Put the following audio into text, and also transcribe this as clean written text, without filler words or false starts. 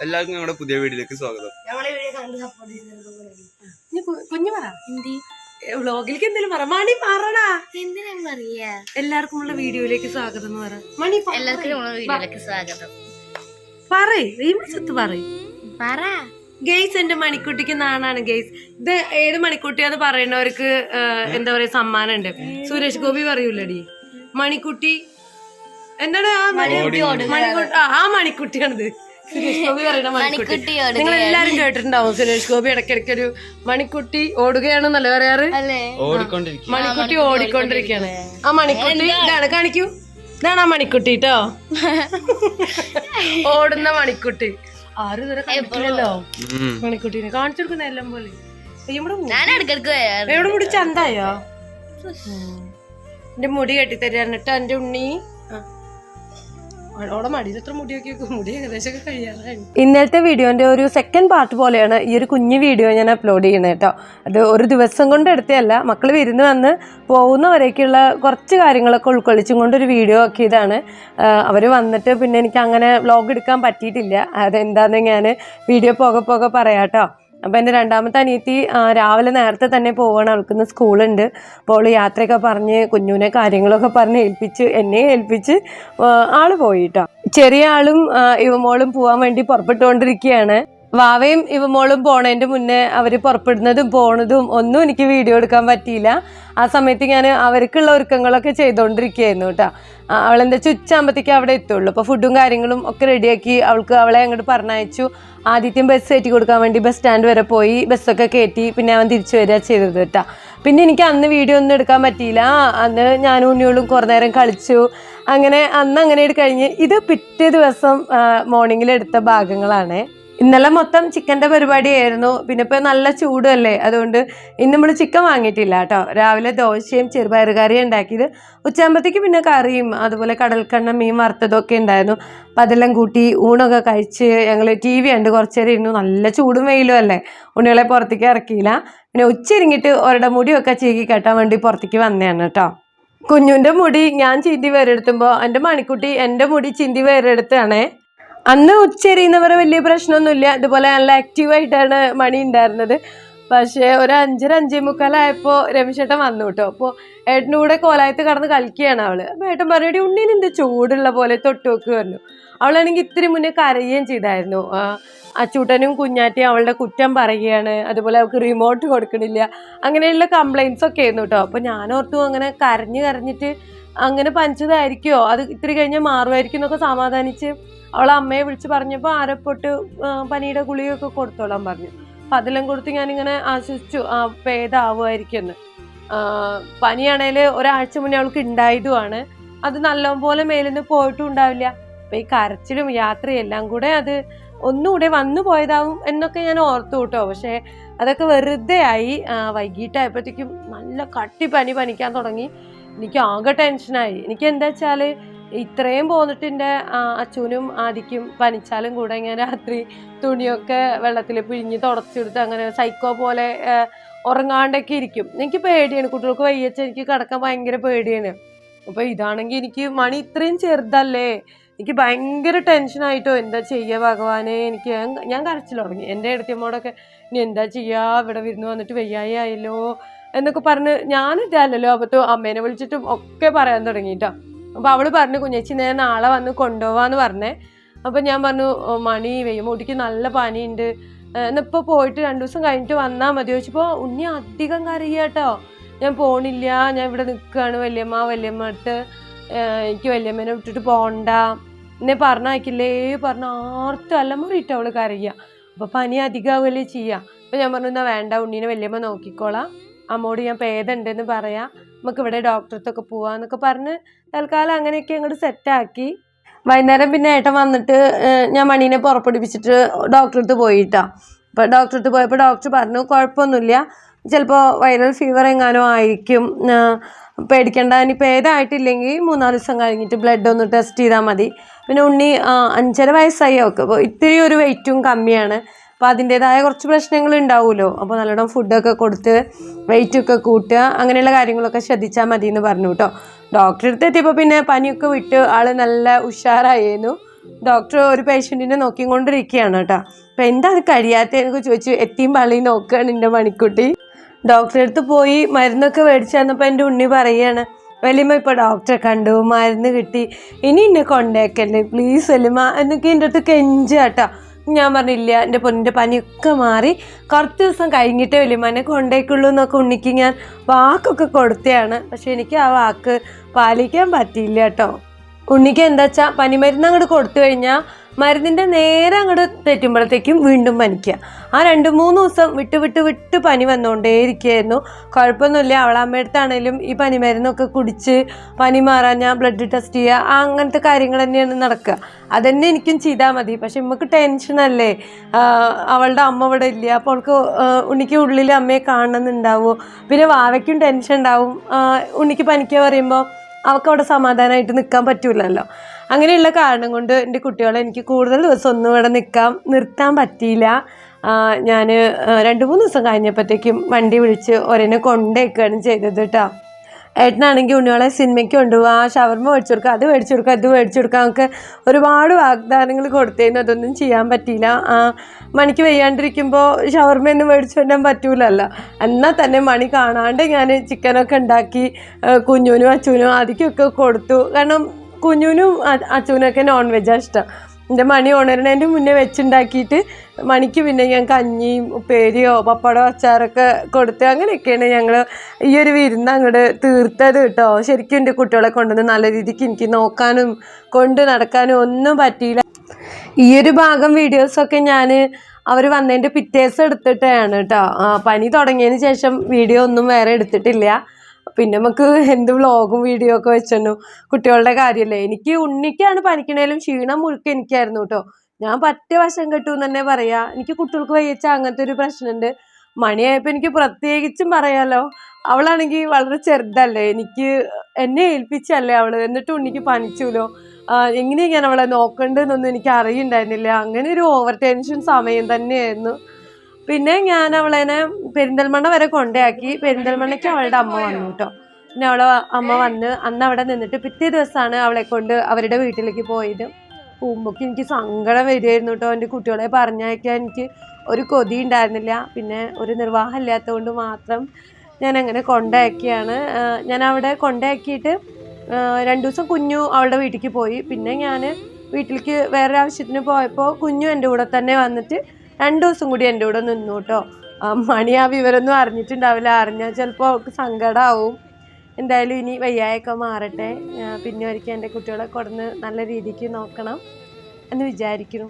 എല്ലാവർക്കും ഞങ്ങളുടെ പുതിയ വീഡിയോയിലേക്ക് സ്വാഗതം. കുഞ്ഞു പറ ഹിന്ദി വ്ലോഗിലേക്ക് എന്തെങ്കിലും പറ. മണി പറടാ. എന്തിനാ പറയാ? എല്ലാവർക്കും ഉള്ള വീഡിയോയിലേക്ക് സ്വാഗതം എന്ന് പറ. മണി എല്ലാവർക്കും വീഡിയോയിലേക്ക് സ്വാഗതം. പറ ഗെയ്സ്. എന്റെ മണിക്കുട്ടിക്ക് നാണാണ് ഗെയ്സ്. ഇത് ഏത് മണിക്കുട്ടിയാന്ന് പറയുന്നവർക്ക് എന്താ പറയാ സമ്മാനം ഉണ്ട്. സുരേഷ് ഗോപി പറയൂലടി മണിക്കുട്ടി എന്താണ് ആ മണിക്കുട്ടിയാണിത്. സുരേഷ് ഗോപി പറയുന്ന മണിക്കുട്ടി നിങ്ങൾ എല്ലാരും കേട്ടിട്ടുണ്ടാവും. സുരേഷ് ഗോപി ഇടയ്ക്കിടയ്ക്കൊരു മണിക്കുട്ടി ഓടുകയാണെന്നല്ലേ പറയാറ്. മണിക്കുട്ടി ഓടിക്കൊണ്ടിരിക്കുകയാണ്. ആ മണിക്കുട്ടി ഇതാണ് കാണിക്കൂ. ഇതാണ് ആ മണിക്കുട്ടി കേട്ടോ. ഓടുന്ന മണിക്കുട്ടി. ആരും ഇതുവരെ കണ്ടിട്ടില്ലല്ലോ മണിക്കുട്ടീനെ. കാണിച്ചു കൊടുക്കുന്ന എല്ലാം പോലെ എവിടെ മുടി ചന്തായോ? എന്റെ മുടി കെട്ടിത്തരാണ് കേട്ടോ എന്റെ ഉണ്ണി. ഇന്നലത്തെ വീഡിയോന്റെ ഒരു സെക്കൻഡ് പാർട്ട് പോലെയാണ് ഈ ഒരു കുഞ്ഞു വീഡിയോ ഞാൻ അപ്ലോഡ് ചെയ്യണത് കേട്ടോ. അത് ഒരു ദിവസം കൊണ്ട് എടുത്തതല്ല, മക്കൾ വിരുന്ന് വന്ന് പോകുന്നവരേക്കുള്ള കുറച്ച് കാര്യങ്ങളൊക്കെ ഉൾക്കൊള്ളിച്ചും കൊണ്ടൊരു വീഡിയോ ആക്കിയതാണ്. അവർ വന്നിട്ട് പിന്നെ എനിക്ക് അങ്ങനെ വ്ലോഗ് എടുക്കാൻ പറ്റിയിട്ടില്ല. അതെന്താന്ന് ഞാൻ വീഡിയോ പോകെ പോകെ പറയാം കേട്ടോ. അപ്പോൾ എൻ്റെ രണ്ടാമത്തെ അനിയത്തി രാവിലെ നേരത്തെ തന്നെ പോവുകയാണ്. അവൾക്കിന്ന് സ്കൂളുണ്ട്. അപ്പോൾ യാത്രയൊക്കെ പറഞ്ഞ് കുഞ്ഞുവിനെ കാര്യങ്ങളൊക്കെ പറഞ്ഞ് എന്നെ ഏൽപ്പിച്ച് ആള് പോയിട്ടോ. ചെറിയ ആളും ഇവമോളും പോകാൻ വേണ്ടി പുറപ്പെട്ടുകൊണ്ടിരിക്കുകയാണ്. വാവയും ഇവമോളും പോണതിൻ്റെ മുന്നേ അവർ പുറപ്പെടുന്നതും പോണതും ഒന്നും എനിക്ക് വീഡിയോ എടുക്കാൻ പറ്റിയില്ല. ആ സമയത്ത് ഞാൻ അവർക്കുള്ള ഒരുക്കങ്ങളൊക്കെ ചെയ്തുകൊണ്ടിരിക്കുകയായിരുന്നു കേട്ടോ. അവളെന്താ ഉച്ചയാകുമ്പോഴത്തേക്ക് അവിടെ എത്തുള്ളൂ. അപ്പോൾ ഫുഡും കാര്യങ്ങളും ഒക്കെ റെഡിയാക്കി അവളെ അങ്ങോട്ട് പറഞ്ഞയച്ചു. ആദ്യം ബസ് കയറ്റി കൊടുക്കാൻ വേണ്ടി ബസ് സ്റ്റാൻഡ് വരെ പോയി ബസ്സൊക്കെ കയറ്റി പിന്നെ അവൻ തിരിച്ചു വരിക ചെയ്തത് കേട്ടോ. പിന്നെ എനിക്ക് അന്ന് വീഡിയോ ഒന്നും എടുക്കാൻ പറ്റിയില്ല. അന്ന് ഞാനും ഉണ്ണിയോളും കുറേ നേരം കളിച്ചു. അങ്ങനെ കഴിഞ്ഞ് ഇത് പിറ്റേ ദിവസം മോർണിംഗിൽ എടുത്ത ഭാഗങ്ങളാണ്. ഇന്നലെ മൊത്തം ചിക്കൻ്റെ പരിപാടിയായിരുന്നു. പിന്നെ ഇപ്പോൾ നല്ല ചൂടല്ലേ, അതുകൊണ്ട് ഇന്ന് നമ്മൾ ചിക്കൻ വാങ്ങിയിട്ടില്ല കേട്ടോ. രാവിലെ ദോശയും ചെറുപയർ കറിയും ഉണ്ടാക്കിയത്. ഉച്ചയാകുമ്പോഴത്തേക്ക് പിന്നെ കറിയും അതുപോലെ കടൽക്കണ്ണ മീൻ വറുത്തതൊക്കെ ഉണ്ടായിരുന്നു. അപ്പം അതെല്ലാം കൂട്ടി ഊണൊക്കെ കഴിച്ച് ഞങ്ങൾ TV കണ്ട് കുറച്ച് നേരം ഇരുന്നു. നല്ല ചൂടും വെയിലും അല്ലേ, ഉണ്ണികളെ പുറത്തേക്ക് ഇറക്കിയില്ല. പിന്നെ ഉച്ചരിങ്ങിട്ട് ഒരുടെ മുടിയൊക്കെ ചീകി കെട്ടാൻ വേണ്ടി പുറത്തേക്ക് വന്നതാണ് കേട്ടോ. കുഞ്ഞുൻ്റെ മുടി ഞാൻ ചിന്തി വേറെടുത്തുമ്പോൾ എൻ്റെ മണിക്കുട്ടി എൻ്റെ മുടി ചിന്തി വേറെടുത്താണേ. അന്ന് ഉച്ചരിയുന്നവരെ വലിയ പ്രശ്നമൊന്നുമില്ല. ഇതുപോലെ നല്ല ആക്റ്റീവായിട്ടാണ് മണി ഉണ്ടായിരുന്നത്. പക്ഷേ ഒരു 5:45 രമേശേട്ടൻ വന്നു കേട്ടോ. അപ്പോൾ ഏട്ടൻ്റെ കൂടെ കോലായത്ത് കടന്ന് കളിക്കുകയാണ് അവള്. അപ്പോൾ ഏട്ടൻ പറയടി ഉണ്ണീന് എന്ത് ചൂടുള്ള പോലെ തൊട്ട് വെക്ക് പറഞ്ഞു. അവളാണെങ്കിൽ ഇത്തിരി മുന്നേ കരയുകയും ചെയ്തായിരുന്നു. അച്ചൂട്ടനും കുഞ്ഞാറ്റിയും അവളുടെ കുറ്റം പറയുകയാണ്. അതുപോലെ അവൾക്ക് റിമോട്ട് കൊടുക്കണില്ല, അങ്ങനെയുള്ള കംപ്ലയിൻസ് ഒക്കെ ആയിരുന്നു കേട്ടോ. അപ്പോൾ ഞാനോർത്തു അങ്ങനെ കരഞ്ഞിട്ട് അങ്ങനെ പനിച്ചതായിരിക്കുമോ, അത് ഇത്തിരി കഴിഞ്ഞാൽ മാറുമായിരിക്കും എന്നൊക്കെ സമാധാനിച്ച് അവളെ അമ്മയെ വിളിച്ച് പറഞ്ഞപ്പോൾ ആരപ്പൊട്ട് പനിയുടെ ഗുളികയൊക്കെ കൊടുത്തോളാൻ പറഞ്ഞു. അപ്പം അതെല്ലാം കൊടുത്ത് ഞാനിങ്ങനെ ആശ്വസിച്ചു ഭേദമാവുമായിരിക്കുമെന്ന്. പനിയാണേൽ ഒരാഴ്ച മുന്നേ അവൾക്ക് ഉണ്ടായതുമാണ്. അത് നല്ലപോലെ മേലിന്ന് പോയിട്ടും ഉണ്ടാവില്ല. അപ്പം ഈ കരച്ചിലും യാത്രയും എല്ലാം കൂടെ അത് ഒന്നുകൂടെ വന്നു പോയതാവും എന്നൊക്കെ ഞാൻ ഓർത്തു കേട്ടോ. പക്ഷേ അതൊക്കെ വെറുതെ ആയി. വൈകിട്ടായപ്പോഴത്തേക്കും നല്ല കട്ടി പനിക്കാൻ തുടങ്ങി. എനിക്ക് ആകെ ടെൻഷനായി. എനിക്ക് എന്താ വെച്ചാൽ ഇത്രയും പോന്നിട്ട് എൻ്റെ അച്ഛനും ആദിക്കും പനിച്ചാലും കൂടെ ഞാൻ രാത്രി തുണിയൊക്കെ വെള്ളത്തിൽ പിഴിഞ്ഞ് തുടച്ചെടുത്ത് അങ്ങനെ സൈക്കോ പോലെ ഉറങ്ങാണ്ടൊക്കെ ഇരിക്കും. എനിക്ക് പേടിയാണ്. കുട്ടികൾക്ക് വയ്യച്ച എനിക്ക് കിടക്കാൻ ഭയങ്കര പേടിയാണ്. അപ്പോൾ ഇതാണെങ്കിൽ എനിക്ക് മണി ഇത്രയും ചെറുതല്ലേ, എനിക്ക് ഭയങ്കര ടെൻഷനായിട്ടോ. എന്താ ചെയ്യുക ഭഗവാനെ, ഞാൻ കരച്ചിൽ തുടങ്ങി. എൻ്റെ അടുത്തമ്മോടൊക്കെ ഇനി എന്താ ചെയ്യുക, ഇവിടെ വിരുന്ന് വന്നിട്ട് വയ്യായി ആയല്ലോ എന്നൊക്കെ പറഞ്ഞ് ഞാനിട്ടല്ലോ. അപ്പോൾ അമ്മേനെ വിളിച്ചിട്ടും ഒക്കെ പറയാൻ തുടങ്ങിയിട്ടോ. അപ്പോൾ അവൾ പറഞ്ഞു കുഞ്ഞേച്ചി ഞാൻ നാളെ വന്ന് കൊണ്ടുപോവാന്ന് പറഞ്ഞേ. അപ്പോൾ ഞാൻ പറഞ്ഞു മണി വെയ്യമൂട്ടിക്ക് നല്ല പനിയുണ്ട്, എന്നിപ്പോൾ പോയിട്ട് 2 ദിവസം കഴിഞ്ഞിട്ട് വന്നാൽ മതി ചോദിച്ചപ്പോൾ ഉണ്ണി അധികം കരയുക കേട്ടോ. ഞാൻ പോണില്ല, ഞാൻ ഇവിടെ നിൽക്കുകയാണ് വല്യമ്മ അടുത്ത്, എനിക്ക് വല്യമ്മേനെ വിട്ടിട്ട് പോകണ്ട എന്നെ പറഞ്ഞയക്കില്ലേ പറഞ്ഞ് ആർത്തല്ല മുറിയിട്ട് അവൾ കരയുക. അപ്പോൾ പനി അധികമാവുകയല്ലേ ചെയ്യുക. അപ്പോൾ ഞാൻ പറഞ്ഞു എന്നാൽ വേണ്ട, ഉണ്ണീനെ വല്യമ്മ നോക്കിക്കോളാം, അമ്മോട് ഞാൻ ഭേദമുണ്ടെന്ന് പറയാം, നമുക്ക് ഇവിടെ ഡോക്ടറത്തൊക്കെ പോവാന്നൊക്കെ പറഞ്ഞ് തൽക്കാലം അങ്ങനെയൊക്കെ അങ്ങോട്ട് സെറ്റാക്കി. വൈകുന്നേരം പിന്നെ ഏട്ടൻ വന്നിട്ട് ഞാൻ മണീനെ പുറപ്പെടുപ്പിച്ചിട്ട് ഡോക്ടറടുത്ത് പോയിട്ടാ. അപ്പോൾ ഡോക്ടറടുത്ത് പോയപ്പോൾ ഡോക്ടർ പറഞ്ഞു കുഴപ്പമൊന്നുമില്ല, ചിലപ്പോൾ വൈറൽ ഫീവർ എങ്ങാനോ ആയിരിക്കും, പേടിക്കേണ്ട, ഇനിയിപ്പോൾ ഏതായിട്ടില്ലെങ്കിൽ 3-4 ദിവസം കഴിഞ്ഞിട്ട് ബ്ലഡ് ഒന്ന് ടെസ്റ്റ് ചെയ്താൽ മതി. പിന്നെ ഉണ്ണി 5.5 വയസ്സായി അവൾക്ക്. അപ്പോൾ ഇത്തിരി ഒരു വെയിറ്റും കമ്മിയാണ്. അപ്പോൾ അതിൻ്റേതായ കുറച്ച് പ്രശ്നങ്ങൾ ഉണ്ടാവുമല്ലോ. അപ്പോൾ നല്ലോണം ഫുഡൊക്കെ കൊടുത്ത് വെയിറ്റൊക്കെ കൂട്ടുക, അങ്ങനെയുള്ള കാര്യങ്ങളൊക്കെ ശ്രദ്ധിച്ചാൽ മതി എന്ന് പറഞ്ഞു കേട്ടോ. ഡോക്ടറെ അടുത്ത് എത്തിയപ്പോൾ പിന്നെ പനിയൊക്കെ വിട്ട് ആൾ നല്ല ഉഷാറായിരുന്നു. ഡോക്ടർ ഒരു പേഷ്യൻറ്റിനെ നോക്കിക്കൊണ്ടിരിക്കുകയാണ് കേട്ടോ. അപ്പം എന്താ അത് കഴിയാത്തതെന്നൊക്കെ ചോദിച്ചു. എത്തിയും പള്ളിയും നോക്കുകയാണ് എൻ്റെ മണിക്കുട്ടി. ഡോക്ടറെ അടുത്ത് പോയി മരുന്നൊക്കെ മേടിച്ചു തന്നപ്പോൾ എൻ്റെ ഉണ്ണി പറയുകയാണ്, വലിയമ്മ ഇപ്പോൾ ഡോക്ടറെ കണ്ടു, മരുന്ന് കിട്ടി, ഇനി എന്നെ കൊണ്ടേക്കല്ലേ പ്ലീസ് വലിയമ്മ എന്നൊക്കെ എൻ്റെ അടുത്ത് കെഞ്ചുക കേട്ടോ. ഞാൻ പറഞ്ഞില്ല, എൻ്റെ പൊന്നിൻ്റെ പനിയൊക്കെ മാറി കുറച്ച് ദിവസം കഴിഞ്ഞിട്ടേ വലിയമ്മ എന്നെ കൊണ്ടേക്കുള്ളൂ എന്നൊക്കെ ഉണ്ണിക്ക് ഞാൻ വാക്കൊക്കെ കൊടുത്തതാണ്. പക്ഷെ എനിക്ക് ആ വാക്ക് പാലിക്കാൻ പറ്റിയില്ല കേട്ടോ. ഉണ്ണിക്ക് എന്താ വെച്ചാൽ പനിമരുന്ന് അങ്ങോട്ട് കൊടുത്തു കഴിഞ്ഞാൽ മരുന്നിൻ്റെ നേരെ അങ്ങോട്ട് തെറ്റുമ്പോഴത്തേക്കും വീണ്ടും പനിക്കുക. ആ 2-3 ദിവസം വിട്ട് പനി വന്നുകൊണ്ടേ ഇരിക്കുകയായിരുന്നു. കുഴപ്പമൊന്നുമില്ല. അവളമ്മയടുത്താണേലും ഈ പനിമരുന്നൊക്കെ കുടിച്ച് പനി മാറാൻ ഞാൻ ബ്ലഡ് ടെസ്റ്റ് ചെയ്യുക, അങ്ങനത്തെ കാര്യങ്ങൾ തന്നെയാണ് നടക്കുക. അതന്നെ എനിക്കും ചെയ്താൽ മതി. പക്ഷെ നമുക്ക് ടെൻഷനല്ലേ, അവളുടെ അമ്മ ഇവിടെ ഇല്ല, അപ്പോൾ അവൾക്ക് ഉണ്ണിക്ക് ഉള്ളിൽ അമ്മയെ കാണണമെന്നുണ്ടാവുമോ, പിന്നെ വാവയ്ക്കും ടെൻഷൻ ഉണ്ടാവും. ഉണ്ണിക്ക് പനിക്കുക പറയുമ്പോൾ അവൾക്ക് അവിടെ സമാധാനമായിട്ട് നിൽക്കാൻ പറ്റൂലല്ലോ. അങ്ങനെയുള്ള കാരണം കൊണ്ട് എൻ്റെ കുട്ടികളെ എനിക്ക് കൂടുതൽ ദിവസം ഒന്നും ഇവിടെ നിർത്താൻ പറ്റിയില്ല. ഞാൻ 2-3 ദിവസം കഴിഞ്ഞപ്പോഴത്തേക്കും വണ്ടി വിളിച്ച് ഒരെന്നെ കൊണ്ടേക്കുകയാണ് ചെയ്തത് കേട്ടോ. ഏട്ടനാണെങ്കിൽ ഉണ്ണികളെ സിനിമയ്ക്ക് കൊണ്ടുപോകുക, ഷവർമ്മ മേടിച്ചു കൊടുക്കുക, അത് മേടിച്ചു കൊടുക്കുക, ഇത് മേടിച്ചു കൊടുക്കുക, നമുക്ക് ഒരുപാട് വാഗ്ദാനങ്ങൾ കൊടുത്തേന്ന് അതൊന്നും ചെയ്യാൻ പറ്റിയില്ല. മണിക്ക് വയ്യാണ്ടിരിക്കുമ്പോൾ ഷവർമ്മയൊന്നും മേടിച്ചു കൊണ്ടാൻ പറ്റൂലല്ലോ. എന്നാൽ തന്നെ മണി കാണാണ്ട് ഞാൻ ചിക്കനൊക്കെ ഉണ്ടാക്കി കുഞ്ഞുനും അച്ഛനും ആദിക്കൊക്കെ കൊടുത്തു. കാരണം കുഞ്ഞുനും അച്ഛനൊക്കെ നോൺ വെജാണ് ഇഷ്ടം. എൻ്റെ മണി ഉണരണേൻ്റെ മുന്നേ വെച്ചുണ്ടാക്കിയിട്ട് മണിക്ക് പിന്നെ ഞാൻ കഞ്ഞിയും ഉപ്പേരിയോ പപ്പടോ അച്ചാറൊക്കെ കൊടുത്ത് അങ്ങനെയൊക്കെയാണ് ഞങ്ങൾ ഈ ഒരു വിരുന്ന് അങ്ങോട്ട് തീർത്തത് കേട്ടോ. ശരിക്കും എൻ്റെ കുട്ടികളെ കൊണ്ടുവന്ന് നല്ല രീതിക്ക് എനിക്ക് നോക്കാനും കൊണ്ട് നടക്കാനും ഒന്നും പറ്റിയില്ല. ഈ ഒരു ഭാഗം വീഡിയോസൊക്കെ ഞാൻ അവർ വന്നതിൻ്റെ പിറ്റേസം എടുത്തിട്ടാണ് കേട്ടോ. പനി തുടങ്ങിയതിന് ശേഷം വീഡിയോ ഒന്നും വേറെ എടുത്തിട്ടില്ല. പിന്നെ നമുക്ക് എന്ത് വ്ളോഗും വീഡിയോ ഒക്കെ വെച്ചു. കുട്ടികളുടെ കാര്യമല്ലേ. എനിക്ക് ഉണ്ണിക്കാണ് പനിക്കണേലും ക്ഷീണം മുഴുക്ക എനിക്കായിരുന്നു കേട്ടോ. ഞാൻ പറ്റ വശം കെട്ടു എന്ന് തന്നെ പറയാം. എനിക്ക് കുട്ടികൾക്ക് വയ്യച്ച അങ്ങനത്തെ ഒരു പ്രശ്നമുണ്ട്. മണിയായപ്പോൾ എനിക്ക് പ്രത്യേകിച്ചും പറയാമല്ലോ. അവളാണെങ്കിൽ വളരെ ചെറുതല്ലേ, എന്നെ ഏൽപ്പിച്ചല്ലേ അവൾ, എന്നിട്ട് ഉണ്ണിക്ക് പനിച്ചുല്ലോ. എങ്ങനെയാണ് ഞാൻ അവളെ നോക്കേണ്ടതെന്നൊന്നും എനിക്ക് അറിയുണ്ടായിരുന്നില്ല. അങ്ങനെ ഒരു ഓവർ ടെൻഷൻ സമയം തന്നെയായിരുന്നു. പിന്നെ ഞാൻ അവളേനെ പെരിന്തൽമണ്ണ വരെ കൊണ്ടാക്കി. പെരിന്തൽമണ്ണയ്ക്ക് അവളുടെ അമ്മ വന്നു കേട്ടോ. പിന്നെ അവളെ അമ്മ വന്ന് അന്ന് അവിടെ നിന്നിട്ട് പിറ്റേ ദിവസമാണ് അവളെ കൊണ്ട് അവരുടെ വീട്ടിലേക്ക് പോയത്. പോകുമ്പോൾ എനിക്ക് സങ്കടം വരുമായിരുന്നു കേട്ടോ. എൻ്റെ കുട്ടികളെ പറഞ്ഞയക്കാൻ എനിക്ക് ഒരു കൊതി ഉണ്ടായിരുന്നില്ല. പിന്നെ ഒരു നിർവാഹം ഇല്ലാത്തതുകൊണ്ട് മാത്രം ഞാൻ അങ്ങനെ കൊണ്ടാക്കിയാണ്. ഞാൻ അവിടെ കൊണ്ടാക്കിയിട്ട് 2 ദിവസം കുഞ്ഞു അവളുടെ വീട്ടിലേക്ക് പോയി. പിന്നെ ഞാൻ വീട്ടിലേക്ക് വേറൊരു ആവശ്യത്തിന് പോയപ്പോൾ കുഞ്ഞു എൻ്റെ കൂടെ തന്നെ വന്നിട്ട് 2 ദിവസം കൂടി എൻ്റെ കൂടെ നിന്നു കേട്ടോ. മണി ആ വിവരമൊന്നും അറിഞ്ഞിട്ടുണ്ടാവില്ല. അറിഞ്ഞാൽ ചിലപ്പോൾ അവൾക്ക് സങ്കടമാവും. എന്തായാലും ഇനി വയ്യായൊക്കെ മാറട്ടെ. പിന്നെ ഒരിക്കൽ എൻ്റെ കുട്ടികളെ കൊടുന്ന് നല്ല രീതിക്ക് നോക്കണം എന്ന് വിചാരിക്കുന്നു.